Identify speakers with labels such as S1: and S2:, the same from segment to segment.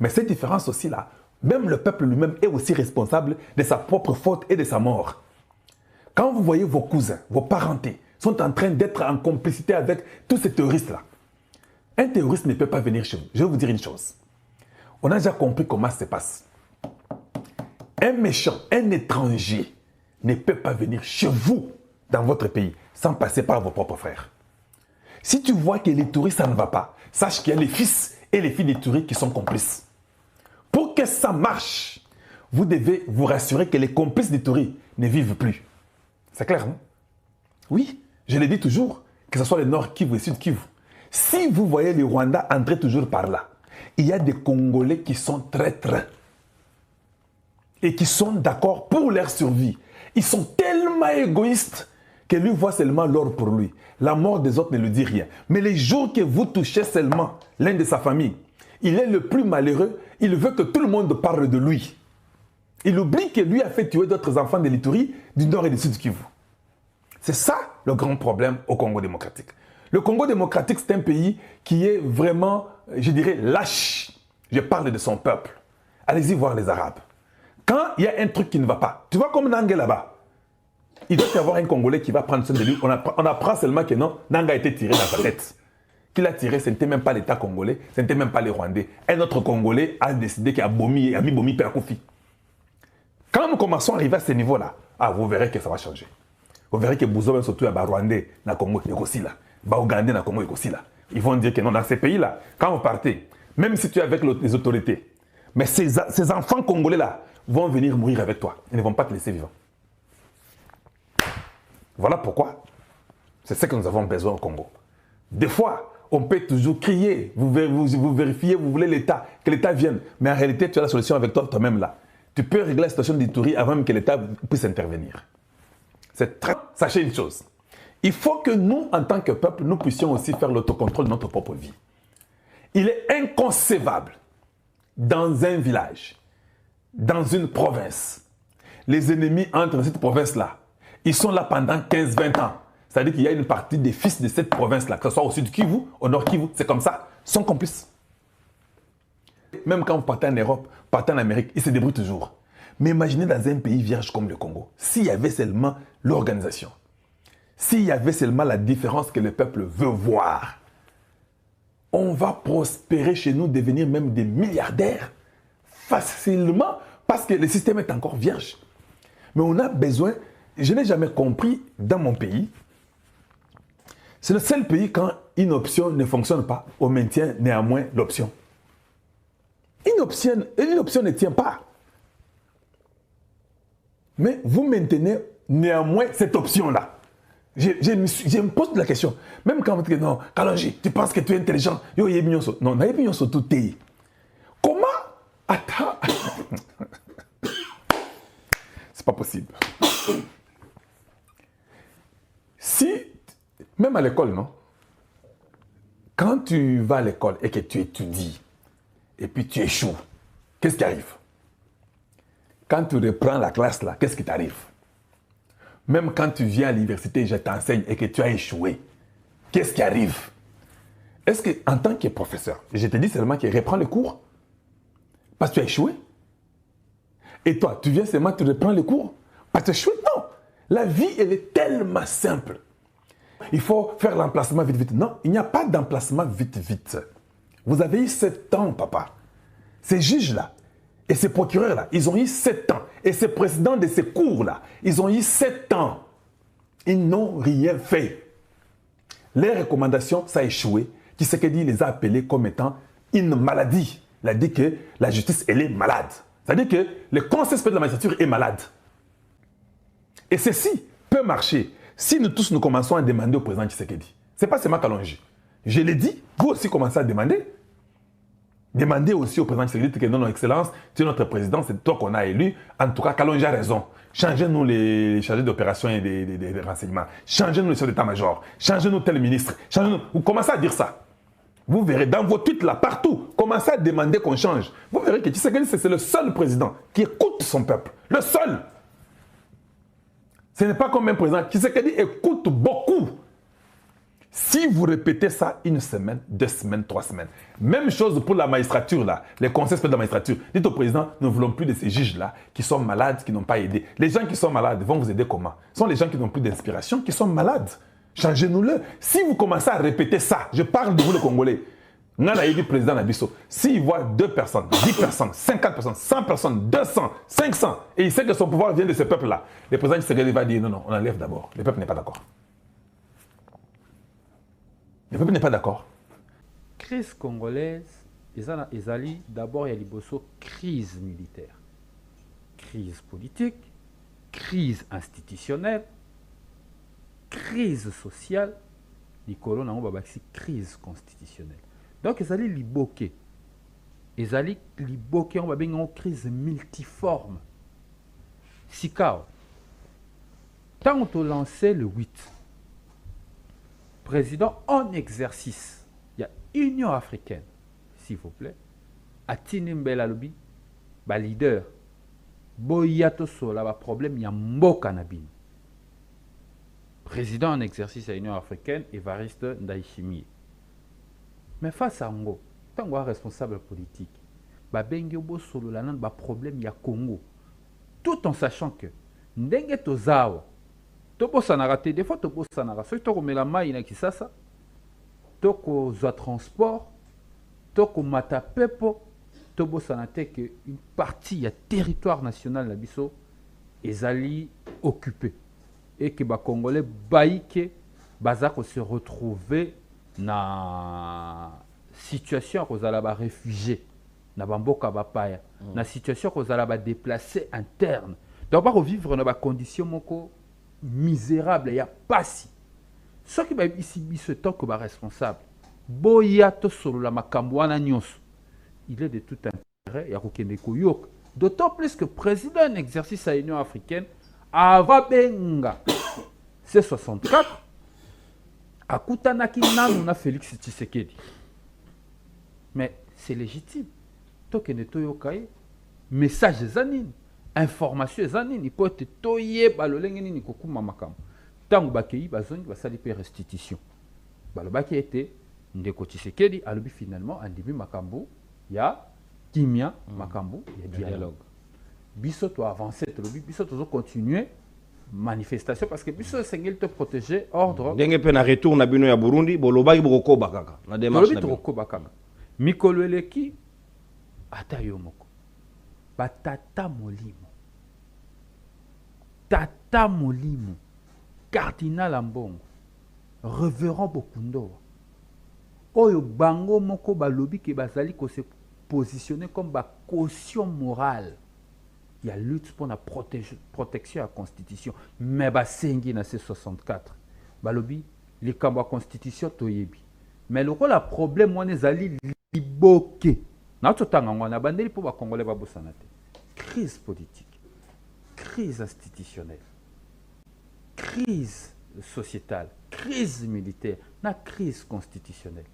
S1: Mais cette différence aussi là, même le peuple lui-même est aussi responsable de sa propre faute et de sa mort. Quand vous voyez vos cousins, vos parentés sont en train d'être en complicité avec tous ces terroristes-là, un terroriste ne peut pas venir chez vous. Je vais vous dire une chose. On a déjà compris comment ça se passe. Un méchant, un étranger ne peut pas venir chez vous, dans votre pays, sans passer par vos propres frères. Si tu vois que les touristes, ça ne va pas, sache qu'il y a les fils et les filles des touristes qui sont complices. Pour que ça marche, vous devez vous rassurer que les complices des touristes ne vivent plus. C'est clair, non? Oui, je le dis toujours, que ce soit le Nord Kivu et le Sud Kivu. Si vous voyez les Rwandais entrer toujours par là, il y a des Congolais qui sont traîtres et qui sont d'accord pour leur survie. Ils sont tellement égoïstes que lui voit seulement l'or pour lui. La mort des autres ne lui dit rien. Mais les jours que vous touchez seulement l'un de sa famille, il est le plus malheureux, il veut que tout le monde parle de lui. Il oublie que lui a fait tuer d'autres enfants de l'Ituri, du Nord et du Sud Kivu. C'est ça le grand problème au Congo démocratique. Le Congo démocratique, c'est un pays qui est vraiment, je dirais, lâche. Je parle de son peuple. Allez-y voir les Arabes. Quand il y a un truc qui ne va pas, tu vois comme Nanga là-bas, il doit y avoir un Congolais qui va prendre soin de lui. On apprend seulement que non, Nanga a été tiré dans sa tête. Qu'il a tiré, ce n'était même pas l'État congolais, ce n'était même pas les Rwandais. Un autre Congolais a décidé qu'il a mis Bomi Père Kofi. Quand nous commençons à arriver à ce niveau-là, vous verrez que ça va changer. Vous verrez que Bouzo, surtout à Rwandais, na Congo, il y a aussi là. Ougandais, na Congo, il y a aussi là. Ils vont dire que non, dans ces pays-là, quand vous partez, même si tu es avec les autorités, mais ces enfants congolais-là vont venir mourir avec toi. Ils ne vont pas te laisser vivant. Voilà pourquoi c'est ce que nous avons besoin au Congo. Des fois, on peut toujours crier, vous vérifiez, vous voulez l'État, que l'État vienne. Mais en réalité, tu as la solution avec toi-même là. Tu peux régler la situation d'Ituri avant même que l'État puisse intervenir. Sachez une chose. Il faut que nous, en tant que peuple, nous puissions aussi faire l'autocontrôle de notre propre vie. Il est inconcevable, dans un village, dans une province, les ennemis entrent dans cette province-là. Ils sont là pendant 15-20 ans. C'est-à-dire qu'il y a une partie des fils de cette province-là, que ce soit au sud Kivu, au nord Kivu, c'est comme ça, sont complices. Même quand vous partez en Europe, partez en Amérique, ils se débrouillent toujours. Mais imaginez dans un pays vierge comme le Congo, s'il y avait seulement l'organisation, s'il y avait seulement la différence que le peuple veut voir, on va prospérer chez nous, devenir même des milliardaires facilement, parce que le système est encore vierge. Mais on a besoin, je n'ai jamais compris dans mon pays, c'est le seul pays quand une option ne fonctionne pas, on maintient néanmoins l'option. Une option ne tient pas. Mais vous maintenez néanmoins cette option-là. Je me pose la question. Même quand vous dites non, Kalonji, tu penses que tu es intelligent. Non, tout est. Comment? Attends. C'est pas possible. Si, même à l'école, non? Quand tu vas à l'école et que tu étudies, et puis tu échoues, qu'est-ce qui arrive? Quand tu reprends la classe là, qu'est-ce qui t'arrive? Même quand tu viens à l'université, je t'enseigne et que tu as échoué, qu'est-ce qui arrive? Est-ce qu'en tant que professeur, je te dis seulement que reprends le cours parce que tu as échoué? Et toi, tu viens seulement, tu reprends le cours parce que tu as échoué? Non! La vie, elle est tellement simple. Il faut faire l'emplacement vite, vite. Non, il n'y a pas d'emplacement vite, vite. Vous avez eu 7 ans, papa. Ces juges-là et ces procureurs-là, ils ont eu 7 ans. Et ces présidents de ces cours-là, ils ont eu 7 ans. Ils n'ont rien fait. Les recommandations, ça a échoué. Tshisekedi les a appelés comme étant une maladie. Il a dit que la justice, elle est malade. C'est-à-dire que le conseil supérieur de la magistrature est malade. Et ceci peut marcher si nous tous nous commençons à demander au président Tshisekedi. Ce n'est pas seulement Kalonji. Je l'ai dit, vous aussi commencez à demander. Demandez aussi au président Tshisekedi que non, excellence, tu es notre président, c'est toi qu'on a élu. En tout cas, Kalonji a raison. Changez-nous les chargés d'opération et des renseignements. Changez-nous les chefs d'état-major. Changez-nous tel ministre. Changez-nous. Vous commencez à dire ça. Vous verrez dans vos tweets là, partout, commencez à demander qu'on change. Vous verrez que Tshisekedi, c'est le seul président qui écoute son peuple. Le seul. Ce n'est pas comme un président. Tshisekedi écoute beaucoup. Si vous répétez ça une semaine, 2 semaines, 3 semaines, même chose pour la magistrature, là, les conseils de la magistrature. Dites au président, nous ne voulons plus de ces juges-là qui sont malades, qui n'ont pas aidé. Les gens qui sont malades vont vous aider comment? Ce sont les gens qui n'ont plus d'inspiration, qui sont malades. Changez-nous-le. Si vous commencez à répéter ça, je parle de vous, les Congolais. Nana dit président Nabiso, s'il voit 2 personnes, 10 personnes, 50 personnes, 100 personnes, 200, 500, et il sait que son pouvoir vient de ce peuple-là, le président Tshisekedi va dire non, non, on enlève d'abord. Le peuple n'est pas d'accord. Le peuple n'est pas d'accord.
S2: Crise congolaise, ezali d'abord il y a liboso crise militaire, crise politique, crise institutionnelle, crise sociale, likolo nango babakisi crise constitutionnelle. Donc ezali liboke, on va bien en crise multiforme. Sikao, tant qu'on lancé le 8, président en exercice, il y a Union africaine, s'il vous plaît, Atini Mbela Lobi, leader, Boyato Sola, problème, il y a Mboka Nabin. Président en exercice à l'Union africaine, Évariste Ndayishimiye. Mais face à Ngo, tant qu'on est responsable politique, Bengi Obo Solo Lanan, problème, il y a Congo. Tout en sachant que, Ndenge Tozawa, Topo Sanarate, des fois Topo Sanara, ceux qui ont mis la main, il y a qui ça, Toko Zoa Transport, Toko Matapepo, Topo Sanate, qu'une partie, il y a territoire national, la Bisso, Ezali occupé. Et que les Congolais baïke bazako se retrouver na situation aux alaba réfugiés na bamboka bapaya na situation aux alaba déplacés internes donc pas vivre dans des conditions moko misérables il y a pas si ce qui va ici ce temps que ba responsable boyato solo la makambo wana nyonso il est de tout intérêt ya kokende koyoka d'autant plus que président en exercice à l'Union africaine Avabenga, c'est 64. Akutanaki nanu na Félix Tshisekedi. Mais c'est légitime. Tokene toyokai, message zanine, information zanine, il peut être toye balolengeni ni kokuma makam. Tangu bakei bazoni basali pe restitution. Balobaki était ndeko Tshisekedi alobi finalement en début makambo, ya kimia makambo, ya dialogue. Biso to avancer, biso to continuer manifestation parce que biso sengel te protéger ordre.
S3: Denge pe na retour na bino ya Burundi, bolobaki boko bakaka na démarche na bino.
S2: Boko bakaka. Mikolo eleki ata yo moko. Batata molimo. Tata molimo. Cardinal Ambongo. Révérend Bokundo. Oyo bango moko balobi ke bazali ko se positionner comme ba caution morale. Il y a lutte pour la protection de la Constitution. Mais basengi na C64. Balobi, les kamba Constitution toyebi. Mais le problème, moi, les alliés liboke. Natotanga, on a bandé pour les Congolais babosanate. Crise politique, crise institutionnelle, crise sociétale, crise militaire, na crise constitutionnelle.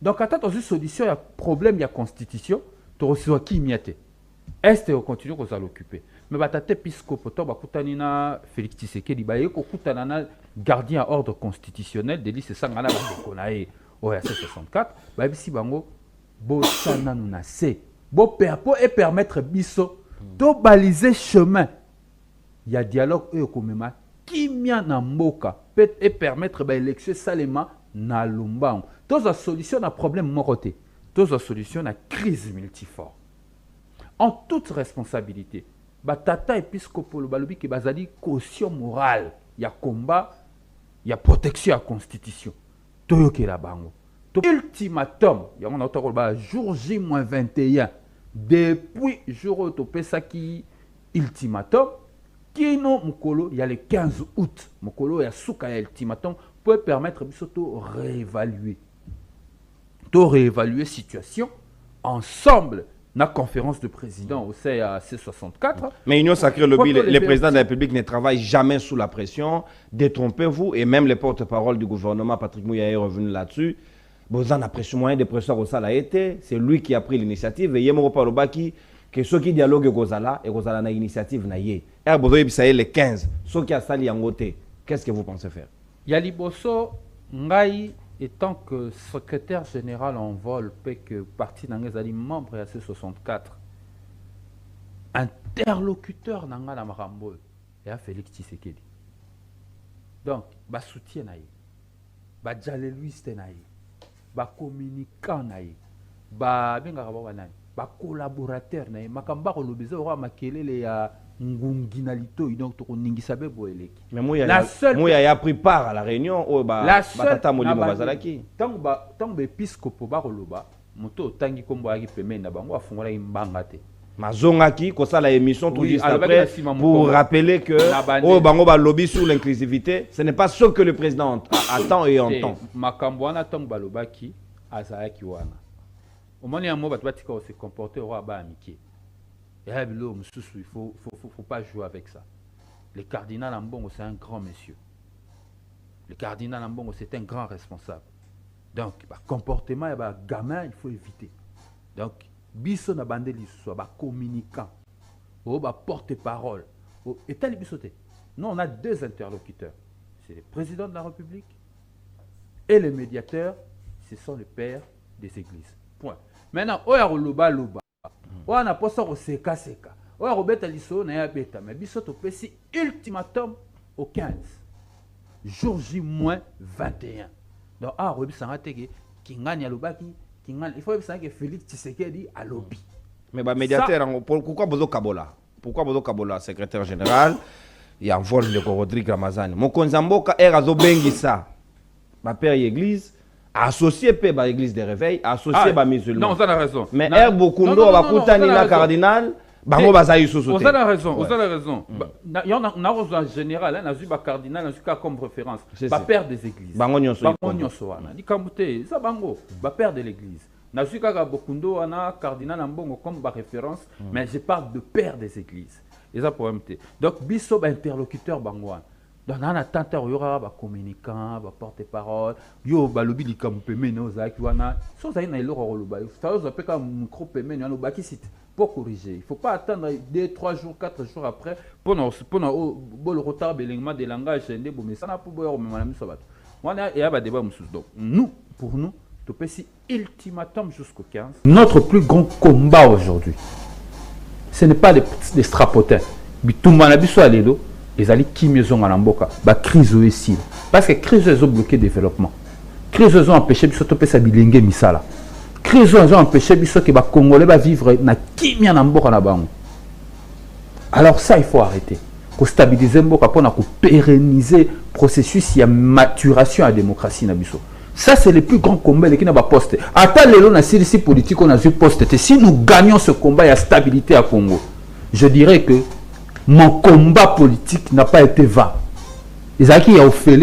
S2: Donc, quand tu as une solution, il y a problème, il y a Constitution, tu reçois qui miate. Est-ce qu'on continue à l'occuper? Mais batate piscopo to bakutani na Félix Tshisekedi ba yeko kutana na gardien à ordre constitutionnel de lycée sangana ba konae o ya 64 ba bisi bango bo sana nuna se bo perpo et permettre biso to baliser chemin. Il y a dialogue e komema kimia na mboka peut et permettre ba élection salema na lumbango. Tous la solution à problème moroté. Tous la solution à crise multiforme. En toute responsabilité, batata épiscopal balobi ki bazali caution morale, il y a combat, il y a protection à la constitution. Toyoke la bango. Ultimatum, il y a un jour J-21 depuis jour topesa ki ultimatum kino mukolo il y a le 15 août mukolo ya suka ya ultimatum peut permettre biso to réévaluer situation ensemble. La conférence de président au CAC64.
S3: Mais Union Sacrée Lobby, le président de la République ne travaille jamais sous la pression. Détrompez-vous. Et même le porte-parole du gouvernement, Patrick Mouya, est revenu là-dessus. Vous en avez moyen de pression au Sala été. C'est lui qui a pris l'initiative. Et Yemoro Palobaki, que ceux qui dialoguent avec Gozala, et Gozala a l'initiative. Et Bozoye Bissaye, les 15, ceux qui a sali en côté, qu'est-ce que vous pensez faire?
S2: Yaliboso, Ngai, étant que secrétaire général en vol, que parti d'Angazali, membre de AC64, interlocuteur Nanga na Marambo, et à Félix Tshisekedi. Donc, ba soutien naïe, ba dialoguiste naïe, ba communicant naïe, ba collaborateur naïe, makamba ko lobiza ora makelele ya ngunginalito donc to ningisa be boeleki.
S3: Mais moi il a pris part à la réunion au
S2: la
S3: tata molimo bazalaki.
S2: Tant épiscopo ba koloba, moto tangi kombo aki pemene na bango afungola imbanga te.
S3: Mazongaki, comme ça la émission tout juste après, pour rappeler que oh bango ba lobby sur l'inclusivité, ce n'est pas ce que le président attend et entend.
S2: Makambo wana tong balobaki azayaki wana. Au moment où on va se comporter au ba amitié. Il faut pas jouer avec ça. Le cardinal Ambongo c'est un grand monsieur. Le cardinal Ambongo c'est un grand responsable. Donc comportement et gamin il faut éviter. Donc biso na bandeli soit communicant, porte-parole, et tel bisoté. Nous on a deux interlocuteurs. C'est le président de la République et le médiateur, ce sont les pères des églises. Point. Maintenant, oya loba loba. Oya na posa ko seka seka. Oya robeta liso na ya beta, mais biso to pesi ultimatum au 15. Jour J-21. Donc ah robisa teke kingani alobaki. Il faut que Félix Tshisekedi à lobby.
S3: Mais bah, médiateur, pourquoi Bozo Kabola? Pourquoi Bozo Kabola, secrétaire général? Il y a un vol de Rodrigue Ramazani. Mon konzamboka est à Zobengisa. Ma père église, associé à l'église des réveils, associé à musulmans.
S2: Non, vous avez raison.
S3: Mais er Bokundo, va Koutani la cardinal. Bango bazaï sous
S2: vous avez raison, vous avez raison. Il y en a en général, on a vu le cardinal, on a comme référence. Le père des églises.
S3: Bango Nyonso.
S2: Bango Nyonso. Di Kamute, ça bango, le père de l'église. On a vu que Bokundo, on a cardinal Ambongo comme référence, mais je parle de père des églises. Et ça pour MT. Donc, biso interlocuteur bangoan. Donc, on a tant il y aura des communicants, des porte-parole, yo balobi di Kampe meno zaki wana. So ça y na iloro roloba. Ça vous appelle comme micro peme no baki site. Pour corriger. Il ne faut pas attendre 2, 3 jours, 4 jours après pour le retard de langage. Mais ça n'a pas de donc, nous, pour nous, tu peux si ultimatum jusqu'au 15. Notre plus grand combat aujourd'hui, ce n'est pas des strapotins. Tout le monde a vu ça, ils allaient qui mieux en amboka. La crise aussi. Parce que la crise a bloqué le développement. La crise a empêché de se bilinguer misala. Crise ont empêché que les Congolais va vivre na kimia na mboka na bango. Alors ça il faut arrêter. Pour stabiliser mboka pour pérenniser le processus de maturation à la démocratie na biso. Ça c'est le plus grand combat qui n'a pas posté. Attends les lois na si politique on a vu poste. Si nous gagnons ce combat il y a stabilité à Congo. Je dirais que mon combat politique n'a pas été vain. Les acquis y a offert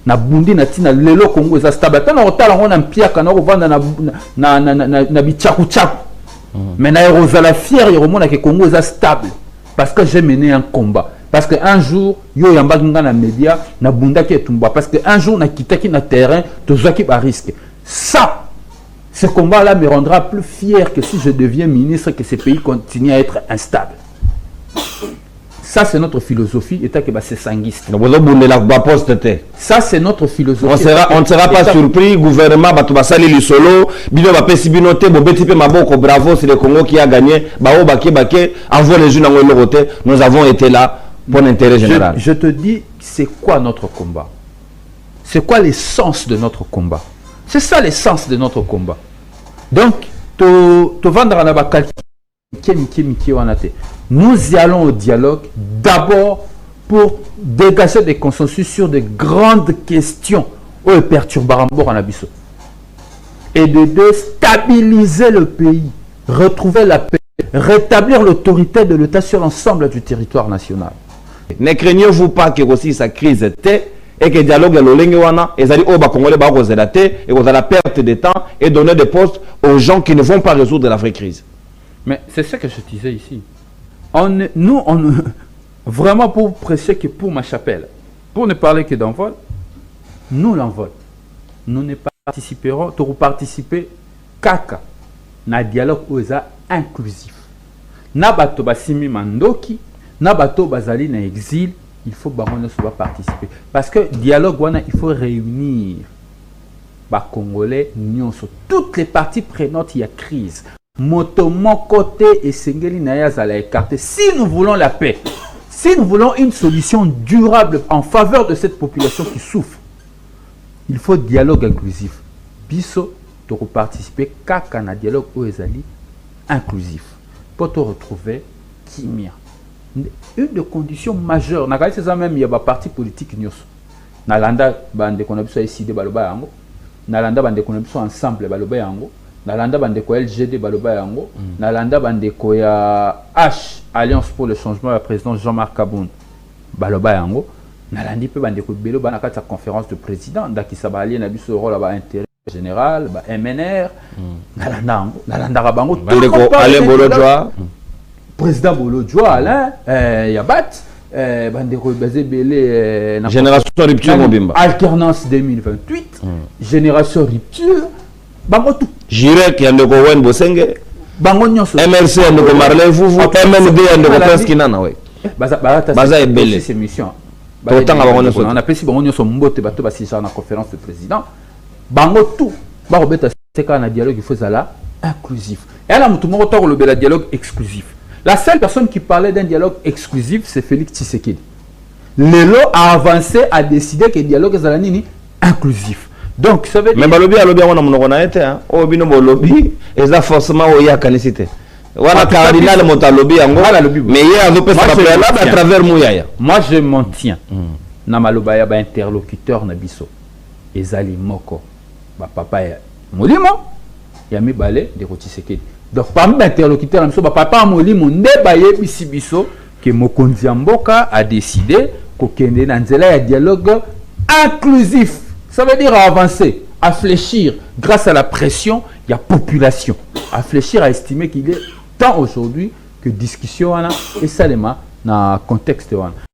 S2: na bundi na tina lelo Congo za stable tana otala ngona mpiaka na kovanda na bichaku chaku mais na rozala fier yoromona que Congo za stable parce que j'ai mené un combat parce que un jour yo yamba nga na média na bunda ki etumba parce que un jour na kitaki na terrain tozaki ba risque ça ce combat là me rendra plus fier que si je deviens ministre que ce pays continue à être instable. Ça, c'est notre philosophie. C'est sanguiste. Ça, c'est notre philosophie.
S3: On ne sera pas surpris. Le gouvernement va salir le solo. Bravo, c'est le Congo qui a gagné. Envoie les jeunes en côté. Nous avons été là pour l'intérêt général.
S2: Je te dis, c'est quoi notre combat? C'est quoi l'essence de notre combat? C'est ça l'essence de notre combat. Donc, tu vendre à la nous y allons au dialogue d'abord pour dégager des consensus sur de grandes questions où perturber et de stabiliser le pays, retrouver la paix, rétablir l'autorité de l'État sur l'ensemble du territoire national.
S3: Ne craignez-vous pas que aussi sa crise était et que le dialogue est l'olengwana et ça dit oh bah congolais bah et vous avez la perte de temps et donner des postes aux gens qui ne vont pas résoudre la vraie crise.
S2: Mais c'est ce que je disais ici. Nous, vraiment pour prêcher que pour ma chapelle, pour ne parler que d'envol, nous l'envol. Nous ne participerons, nous participer kaka na dialogue oza inclusif. Na bato basimi mandoki, na bato bazali na exil, il faut participer. Parce que dialogue, il faut réunir les Congolais, toutes les parties prenantes, il y a crise. Mon côté et Sengeli Nayaz à la écarter. Si nous voulons la paix, si nous voulons une solution durable en faveur de cette population qui souffre, il faut dialogue inclusif. Biso, de participer qu'à un dialogue OESALI inclusif. Pour te retrouver Kimia. Une des conditions majeures, c'est ça même, il y a des partis politiques. Nalanda, bande qu'on a besoin ici de Baloba Yango. Nalanda, bande qu'on a besoin ensemble Baloba Yango. Nalanda, bande qu'on a LGD Baloba Yango. Nalanda, bande qu'on a H, Alliance pour le changement, le président Jean-Marc Kaboun Baloba Yango. Nalandi peut bande qu'on a besoin de la conférence de président. Daki Sabali, n'a besoin de rôle à intérêt général, MNR. Nalanda, Rabango.
S3: Bande qu'on a Alain Bolodjoa.
S2: Président Bolodjoa, Alain, Yabat.
S3: Génération rupture Mobimba.
S2: Alternance 2028. Génération rupture. Bangotou.
S3: Jirek yandeko wen bosenge.
S2: Bango nyonso.
S3: MRC yandeko Marley Vuvu. MND yandeko presque nana we. Baza ebele.
S2: C'est mission.
S3: Autant bango nyonso.
S2: On appelle si bango nyonso mbote bato ba sija na conférence de président. Bangotou. Ba robeta seka na dialogue il faut zala inclusif. Et là mutu moko to ko lobela dialogue exclusif. La seule personne qui parlait d'un dialogue exclusif, c'est Félix Tshisekedi. Lelo a avancé, a décidé que le dialogue est inclusif. Donc, ça veut dire...
S3: Mais le lobby, on a été, hein. Au bino lobby, et ça forcément, il y a canicité. Voilà, cardinal, mon lobby, mais il y a un peu à travers Mouyaya.
S2: Moi, je m'en tiens. Namalobaya, interlocuteur, Nabiso. Ezali Moko. Papa, Molimo, Yami Balé, de Tshisekedi. Donc, parmi les interlocuteurs, papa Molimo Ndebaye Bisibiso, que Mokonzi Mboka a décidé qu'il y a un dialogue inclusif. Ça veut dire avancer, à fléchir. Grâce à la pression, il y a population. À fléchir, à estimer qu'il est temps aujourd'hui que discussion et ça, dans le contexte.